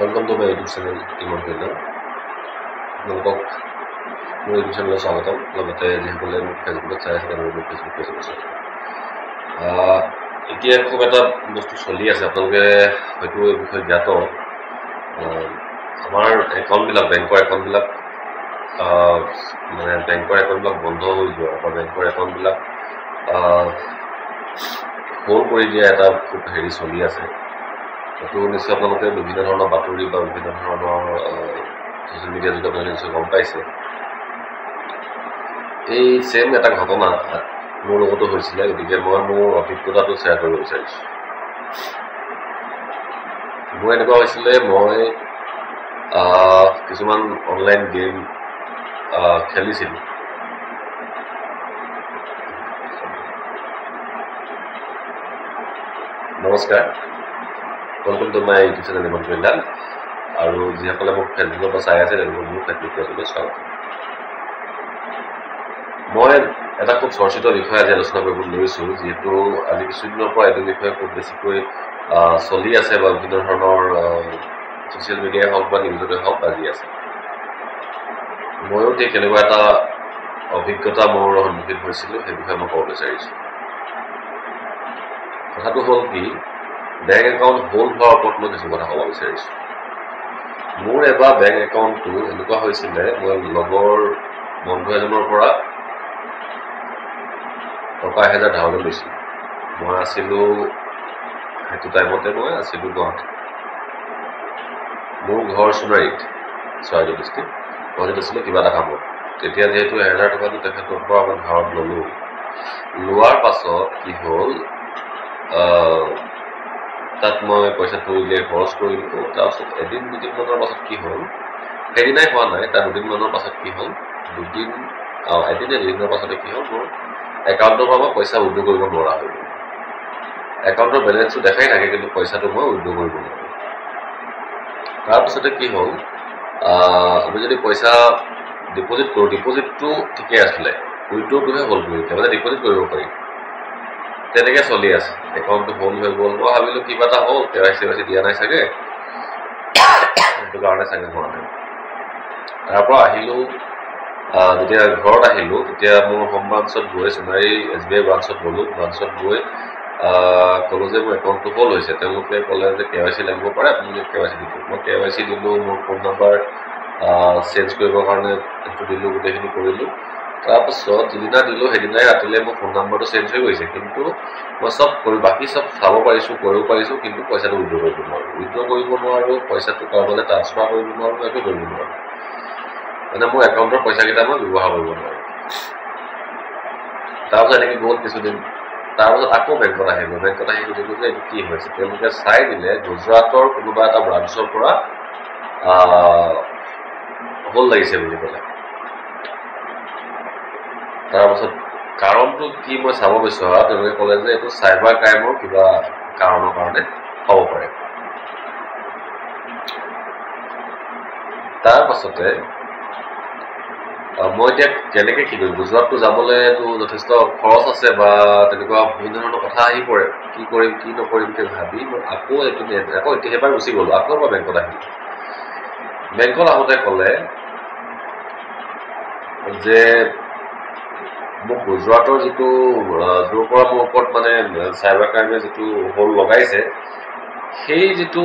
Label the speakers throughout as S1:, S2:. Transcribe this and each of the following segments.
S1: Welcome to my YouTube channel, Imam Hilal. Welcome to my YouTube channel. Swagatam. Lagate jehule Facebook চাই আছে আৰু Facebook page আছে। এতিয়া খুব এটা বস্তু চলি আছে আপোনালোকে হয়তো এই বিষয়ে জ্ঞাত। আমাৰ একাউণ্টবিলাক বেংকৰ একাউণ্টবিলাক মানে বেংকৰ একাউণ্টবিলাক বন্ধ হৈ যোৱা বা বেংকৰ একাউণ্টবিলাক হোল্ড কৰি দিয়া এটা খুব হেৰি চলি আছে। এইটো নিশ্চয় আপোনালোকে বিভিন্ন ধৰণৰ বাতৰি বা বিভিন্ন ধৰণৰ ছ'চিয়েল মিডিয়া যোগে আপোনালোকে নিশ্চয় গম পাইছে। এই ছেম এটা ঘটনা মোৰ লগতো হৈছিলে, গতিকে মই মোৰ অভিজ্ঞতাটো শ্বেয়াৰ কৰিব বিচাৰিছোঁ। মোৰ এনেকুৱা হৈছিলে, মই কিছুমান অনলাইন গেম খেলিছিলোঁ। নমস্কাৰ, welcome to my YouTube channel ইমান কল্যাণ। আৰু যিসকলে মোক ফেচবুকৰ পৰা চাই আছে তেওঁলোকক মোৰ ফেচবুক পেজলৈ স্বাগতম। মই এটা খুব চৰ্চিত বিষয় আজি আলোচনা কৰিব লৈছোঁ, যিহেতু আজি কিছুদিনৰ পৰা এইটো বিষয়ে খুব বেছিকৈ চলি আছে বা বিভিন্ন ধৰণৰ ছ'চিয়েল মিডিয়াই হওক বা নিউজতে হওক বাজি আছে। ময়ো ঠিক এনেকুৱা এটা অভিজ্ঞতা মোৰ সন্মুখীন হৈছিলোঁ, সেই বিষয়ে মই ক'ব বিচাৰিছোঁ। কথাটো হ'ল কি, বেংক একাউণ্ট হোল্ড হোৱাৰ ওপৰত মই কিছু কথা ক'ব বিচাৰিছোঁ। মোৰ এবাৰ বেংক একাউণ্টটো এনেকুৱা হৈছিলে, মই লগৰ বন্ধু এজনৰ পৰা টকা 1000 ধাৰলৈ লৈছিলোঁ। মই আছিলোঁ সেইটো টাইমতে মই আছিলোঁ গুৱাহাটীত। মোৰ ঘৰ সোণাৰীত, চৰাইদেউ ডিষ্ট্ৰিক্ট। গুৱাহাটীত আছিলোঁ কিবা এটা কামত। তেতিয়া যিহেতু 1000 টকাটো তেখেতৰ পৰা মই ধাৰত ল'লোঁ। লোৱাৰ পাছত কি হ'ল, তাত মই পইচাটো উলিয়াই খৰচ কৰিলোঁ। তাৰপাছত এদিন দুদিনমানৰ পাছত কি হ'ল, সেইদিনাই হোৱা নাই, তাৰ দুদিনমানৰ পাছত কি হ'ল, এদিনে দুদিনৰ পাছতে কি হ'ল, মোৰ একাউণ্টৰ পৰা মই পইচা উইথড্ৰ কৰিব নোৱাৰা হৈ গ'ল। একাউণ্টৰ বেলেঞ্চটো দেখাই থাকে, কিন্তু পইচাটো মই উইথড্ৰ কৰিব নোৱাৰোঁ। তাৰপিছতে কি হ'ল, আমি যদি পইচা ডিপ'জিট কৰোঁ, ডিপ'জিটটো ঠিকে আছিলে, উইথড্ৰটোহে হ'ল কৰিলে, মানে ডিপ'জিট কৰিব পাৰি। তেনেকৈ চলি আছে, একাউণ্টটো হোল্ড হৈ গ'ল। মই ভাবিলোঁ কিবা এটা হ'ল, KYC দিয়া নাই চাগে, সেইটো কাৰণে চাগে হোৱা নাই। তাৰ পৰা আহিলোঁ, যেতিয়া ঘৰত আহিলোঁ, তেতিয়া মোৰ হোম ব্ৰাঞ্চত গৈ সোণাৰী SBI ব্ৰাঞ্চত গ'লোঁ। ব্ৰাঞ্চত গৈ ক'লোঁ যে মোৰ একাউণ্টটো হোল্ড হৈছে। তেওঁলোকে ক'লে যে KYC লাগিব পাৰে, আপুনি KYC দিব। মই KYC দিলোঁ, মোৰ ফোন নাম্বাৰ চেঞ্জ কৰিবৰ কাৰণে সেইটো দিলোঁ, গোটেইখিনি কৰিলোঁ। তাৰপাছত যিদিনা দিলোঁ সেইদিনাই ৰাতিলৈ মোৰ ফোন নাম্বাৰটো চেঞ্জ হৈ গৈছে, কিন্তু মই বাকী চব চাব পাৰিছোঁ, কৰিব পাৰিছোঁ, কিন্তু পইচাটো উইথড্ৰ কৰিব নোৱাৰোঁ। উইথড্ৰ কৰিব নোৱাৰোঁ, পইচাটো কাৰোবালৈ ট্ৰান্সফাৰ কৰিব নোৱাৰোঁ, একো কৰিব নোৱাৰোঁ। মানে মোৰ একাউণ্টৰ পইচাকেইটা মই ব্যৱহাৰ কৰিব নোৱাৰোঁ। তাৰপাছত এনেকৈ গ'ল কিছুদিন। তাৰপাছত আকৌ বেংকত আহিলোঁ। বেংকত আহি সুধিলোঁ যে এইটো কি হৈছে। তেওঁলোকে চাই দিলে, গুজৰাটৰ কোনোবা এটা ব্ৰাঞ্চৰ পৰা হোল্ড লাগিছে বুলি ক'লে। তাৰপাছত কাৰণটো কি মই চাব বিচৰা, তেওঁলোকে ক'লে যে এইটো চাইবাৰ ক্ৰাইমৰ কিবা কাৰণৰ কাৰণে হ'ব পাৰে। তাৰপাছতে মই এতিয়া কেনেকৈ কি কৰিম, গুজৰাটটো যাবলৈতো যথেষ্ট খৰচ আছে বা তেনেকুৱা বিভিন্ন ধৰণৰ কথা আহি পৰে। কি কৰিম কি নকৰিম বুলি ভাবি মই আকৌ সেইবাৰ গুচি গ'লোঁ। আকৌ মই বেংকত আহিলোঁ। বেংকত আহোঁতে ক'লে যে মোক গুজৰাটৰ যিটো য'ৰ পৰা মোৰ ওপৰত মানে চাইবাৰ ক্ৰাইমে যিটো হোল্ড লগাইছে, সেই যিটো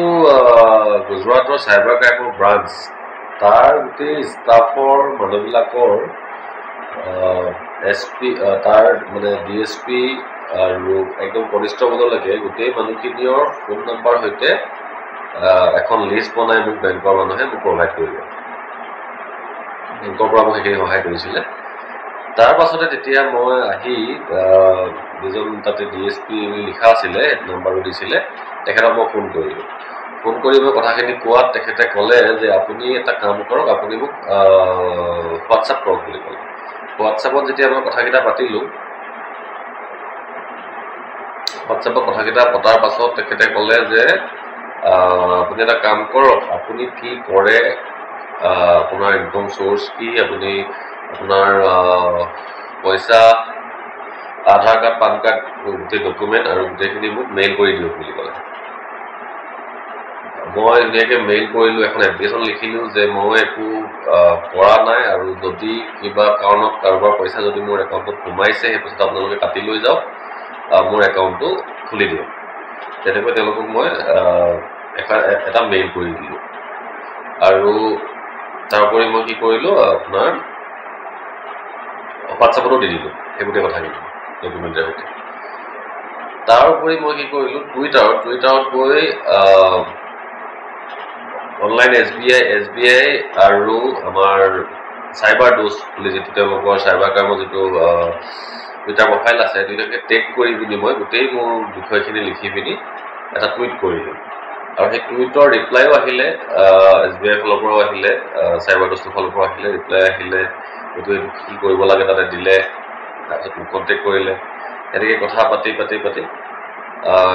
S1: গুজৰাটৰ চাইবাৰ ক্ৰাইমৰ ব্ৰাঞ্চ, তাৰ গোটেই ষ্টাফৰ মানুহবিলাকৰ SP, তাৰ মানে DSP আৰু একদম কনিষ্ঠ পদলৈকে গোটেই মানুহখিনিৰ ফোন নাম্বাৰ সৈতে এখন লিষ্ট বনাই মোক বেংকৰ মানুহে মোক প্ৰভাইড কৰিব। বেংকৰ পৰা মোক সেইখিনি সহায় কৰিছিলে। তাৰ পাছতে তেতিয়া মই আহি যিজন তাতে DSP লিখা আছিলে, নাম্বাৰটো দিছিলে, তেখেতক মই ফোন কৰিলোঁ। ফোন কৰি মই কথাখিনি কোৱাত তেখেতে ক'লে যে আপুনি এটা কাম কৰক, আপুনি মোক হোৱাটছআপ কৰক বুলি ক'লে। হোৱাটছআপত যেতিয়া মই কথাকেইটা পাতিলোঁ, হোৱাটছআপত কথাকেইটা পতাৰ পাছত তেখেতে ক'লে যে আপুনি এটা কাম কৰক, আপুনি কি কৰে, আপোনাৰ ইনকম চ'ৰ্চ কি, আপুনি আপোনাৰ পইচা, আধাৰ কাৰ্ড, পান কাৰ্ড, গোটেই ডকুমেণ্ট আৰু গোটেইখিনি মোক মেইল কৰি দিয়ক বুলি ক'লে। মই ধুনীয়াকৈ মেইল কৰিলোঁ, এখন এপ্লিকেশ্যন লিখিলোঁ যে মই একো কৰা নাই আৰু যদি কিবা কাৰণত কাৰোবাৰ পইচা যদি মোৰ একাউণ্টত সোমাইছে সেই পইচাটো আপোনালোকে কাটি লৈ যাওক, মোৰ একাউণ্টটো খুলি দিয়ক। তেনেকৈ তেওঁলোকক মই এটা মেইল কৰি দিলোঁ। আৰু তাৰোপৰি মই কি কৰিলোঁ, আপোনাৰ হোৱাটছআপতো দি দিলোঁ সেই গোটেই কথাখিনি ডকুমেণ্টেৰ সৈতে। তাৰোপৰি মই কি কৰিলোঁ, টুইটাৰত গৈ অনলাইন SBI আৰু আমাৰ চাইবাৰ ডোজ বুলি যিটো তেওঁলোকৰ চাইবাৰ ক্ৰাইমৰ যিটো টুইটাৰ প্ৰফাইল আছে, দুইটাকে টেগ কৰি পিনি মই গোটেই মোৰ বিষয়খিনি লিখি পিনি এটা টুইট কৰিলোঁ। আৰু সেই টুইটৰ ৰিপ্লাইও আহিলে, SBI ফালৰ পৰাও আহিলে, চাইবাৰ ডোজটোৰ ফালৰ পৰাও আহিলে, ৰিপ্লাই আহিলে, এইটো কি কৰিব লাগে তাতে দিলে, তাৰপিছত মোক কণ্টেক্ট কৰিলে। এনেকৈ কথা পাতি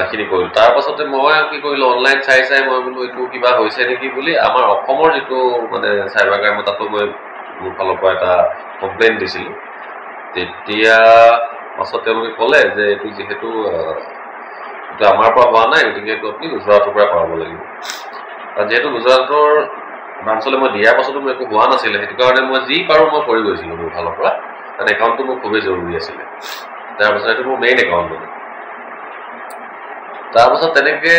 S1: সেইখিনি কৰিলোঁ। তাৰপাছতে মই কি কৰিলোঁ, অনলাইন চাই মই বোলো এইটো কিবা হৈছে নেকি বুলি আমাৰ অসমৰ যিটো মানে চাইবাৰ ক্ৰাইমৰ তাতো মই মোৰ ফালৰ পৰা এটা কমপ্লেইন দিছিলোঁ। তেতিয়া পাছত তেওঁলোকে ক'লে যে এইটো যিহেতু এইটো আমাৰ পৰা হোৱা নাই, গতিকে এইটো আপুনি গুজৰাটৰ পৰা কৰাব লাগিব। আৰু যিহেতু গুজৰাটৰ ব্ৰাঞ্চলৈ মই দিয়াৰ পাছতো মোৰ একো হোৱা নাছিলে, সেইটো কাৰণে মই যি পাৰোঁ মই কৰি গৈছিলোঁ মোৰ ফালৰ পৰা, কাৰণ একাউণ্টটো মোৰ খুবেই জৰুৰী আছিলে। তাৰপাছত এইটো মোৰ মেইন একাউণ্ট মানে। তাৰপাছত তেনেকৈ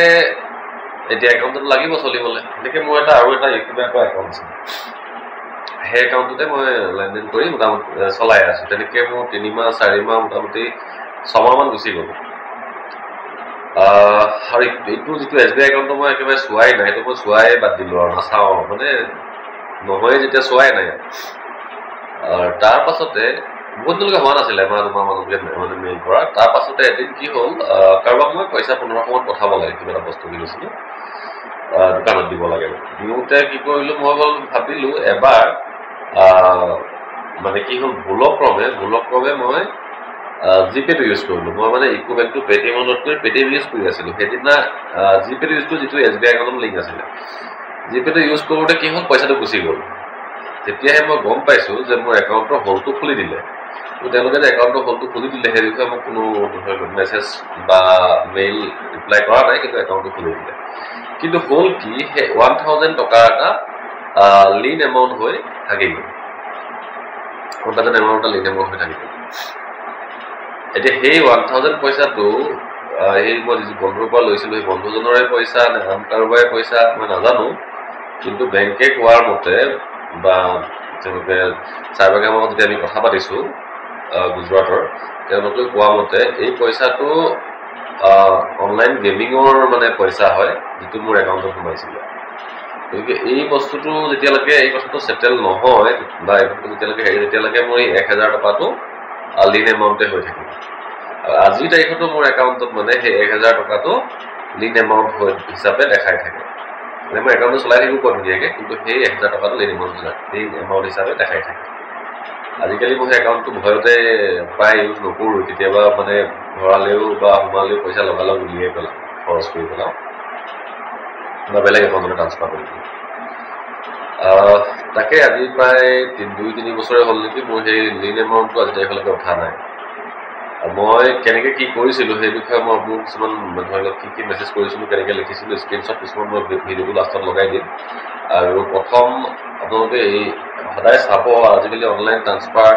S1: এতিয়া একাউণ্টটো লাগিব চলিবলৈ। তেনেকৈ মোৰ আৰু এটা ইউকো বেংকৰ একাউণ্ট আছে, সেই একাউণ্টটোতে মই লেনদেন কৰি মোটামুটি চলাই আছোঁ। তেনেকৈ মোৰ 3 মাহ 4 মাহ মোটামুটি 6 মাহমান গুচি গ'ল। আৰু এইটো যিটো SBI একাউণ্টটো মই একেবাৰে চোৱাই নাই, সেইটো মই চোৱাই বাদ দিলোঁ আৰু নাচাওঁ, মানে নহয়ে যেতিয়া চোৱাই নাই। তাৰপাছতে বহুত দিনলৈকে হোৱা নাছিলে, এমাহ 2 মাহ মানলৈকে মানে মেইল কৰা। তাৰপাছতে এদিন কি হ'ল, কাৰোবাক মই পইচা 1500 মান পঠাব লাগে, কিবা এটা বস্তু কিনিছিলোঁ, দোকানত দিব লাগে। দিওঁতে কি কৰিলোঁ, মই ভাবিলোঁ এবাৰ মানে কি হ'ল, ভুলক্ৰমে মই জিপে'টো ইউজ কৰিলোঁ। মই মানে ইউকো বেংকটো পেটিএমতকৈ পেটিএম ইউজ কৰি আছিলোঁ। সেইদিনা জিপে'টো ইউজ কৰি যিটো SBI একাউণ্টত লিংক আছিলে, জিপে'টো ইউজ কৰোঁতে কি হ'ল, পইচাটো গুচি গ'ল। তেতিয়াহে মই গম পাইছোঁ যে মোৰ একাউণ্টৰ হ'লটো খুলি দিলে। তেওঁলোকে যে একাউণ্টৰ হ'লটো খুলি দিলে সেই বিষয়ে মোক কোনো মেছেজ বা মেইল ৰিপ্লাই কৰা নাই, কিন্তু একাউণ্টটো খুলি দিলে। কিন্তু হ'ল কি, সেই 1000 টকাৰ এটা লিন এমাউণ্ট হৈ থাকি গ'ল, 1000 এমাউণ্ট এটা লিন এমাউণ্ট হৈ থাকি গ'ল। এতিয়া সেই 1000 পইচাটো সেই মই যিটো বন্ধুৰ পৰা লৈছিলোঁ, সেই বন্ধুজনৰে পইচা নে আন কাৰোবাৰে পইচা মই নাজানো, কিন্তু বেংকে কোৱাৰ মতে বা তেওঁলোকে চাইবাৰ ক্ৰাইমৰ যেতিয়া আমি কথা পাতিছোঁ গুজৰাটৰ, তেওঁলোকে কোৱা মতে এই পইচাটো অনলাইন গেমিঙৰ মানে পইচা হয়, যিটো মোৰ একাউণ্টত সোমাইছিলে। গতিকে এই বস্তুটো যেতিয়ালৈকে এই কথাটো ছেটেল নহয় বা এই কথাটো তেতিয়ালৈকে মোৰ এই 1000 টকাটো লিন এমাউণ্টে হৈ থাকিব। আৰু আজিৰ তাৰিখতো মোৰ একাউণ্টত মানে সেই 1000 টকাটো লিন এমাউণ্ট হিচাপে দেখাই থাকে। মানে মই একাউণ্টটো চলাই থাকিব বৰ ধুনীয়াকৈ, কিন্তু সেই 1000 টকাটো লিন এমাউণ্ট হিচাপে দেখাই থাকে। আজিকালি মই সেই একাউণ্টটো ভয়তে প্ৰায় ইউজ নকৰোঁ। কেতিয়াবা মানে ভৰালেও বা সোমালেও পইচা লগালগ উলিয়াই পেলাওঁ, খৰচ কৰি পেলাওঁ বা বেলেগ একাউণ্টলৈ ট্ৰান্সফাৰ কৰি দিওঁ। তাকে আজি প্ৰায় 2-3 বছৰে হ'ল নেকি মোৰ সেই লিন এমাউণ্টটো আজি তাৰিখলৈকে উঠা নাই। মই কেনেকৈ কি কৰিছিলোঁ সেই বিষয়ে মই আপোনাক কিছুমান ধৰি লওক কি মেছেজ কৰিছিলোঁ, কেনেকৈ লিখিছিলোঁ, স্ক্ৰীনশ্বট কিছুমান মই ভিডিঅ'টো লাষ্টত লগাই দিম। আৰু প্ৰথম আপোনালোকে এই সদায় চাব, আজিকালি অনলাইন ট্ৰান্সফাৰ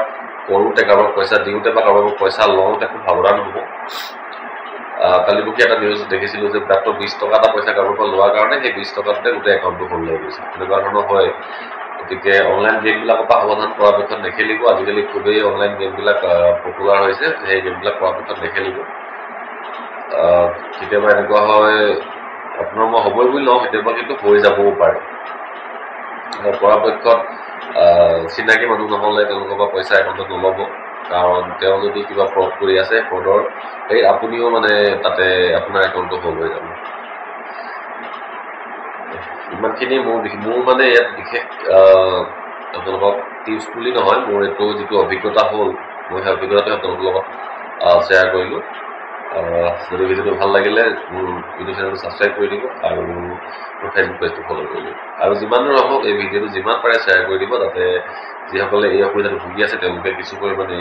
S1: কৰোঁতে কাৰোবাক পইচা দিওঁতে বা কাৰোবাক পইচা লওঁতে খুব সাৱধান হ'ব। কালি পৰহি এটা নিউজ দেখিছিলোঁ যে মাত্ৰ 20 টকা এটা পইচা কাৰোবাৰ পৰা লোৱাৰ কাৰণে সেই 20 টকাতে গোটেই একাউণ্টটো হ'ল লৈ গৈছে, তেনেকুৱা ধৰণৰ হয়। গতিকে অনলাইন গেমবিলাকৰ পৰা সাৱধান পৰাপক্ষত নেখেলিব। আজিকালি খুবেই অনলাইন গেমবিলাক পপুলাৰ হৈছে, সেই গেমবিলাক পৰাপক্ষত নেখেলিব। কেতিয়াবা এনেকুৱা হয়, আপোনাৰ মই হ'বই বুলি লওঁ, কেতিয়াবা কিন্তু হৈ যাবও পাৰে। পৰাপক্ষত চিনাকি মানুহ নহ'লে তেওঁলোকৰ পৰা পইচা একাউণ্টত নল'ব, কাৰণ তেওঁ যদি কিবা ফ্ৰড কৰি আছে, ফ্ৰডৰ আপুনিও মানে তাতে আপোনাৰ একাউণ্টটো হ'ল হৈ যাব। ইমানখিনি মোৰ মানে ইয়াত বিশেষ আপোনালোকক টিপছ বুলি নহয়, মোৰ এইটো যিটো অভিজ্ঞতা হ'ল, মই সেই অভিজ্ঞতাটো আপোনালোকৰ লগত শ্বেয়াৰ কৰিলোঁ। যদি ভিডিঅ'টো ভাল লাগিলে মোৰ ইউটিউব চেনেলটো ছাবস্ক্ৰাইব কৰি দিব আৰু মোৰ ফেচবুক পেজটো ফ'ল' কৰি দিব। আৰু যিমান দূৰ হওক এই ভিডিঅ'টো যিমান পাৰে শ্বেয়াৰ কৰি দিব, যাতে যিসকলে এই অসুবিধাটো ভুগি আছে তেওঁলোকে কিছু পৰিমাণে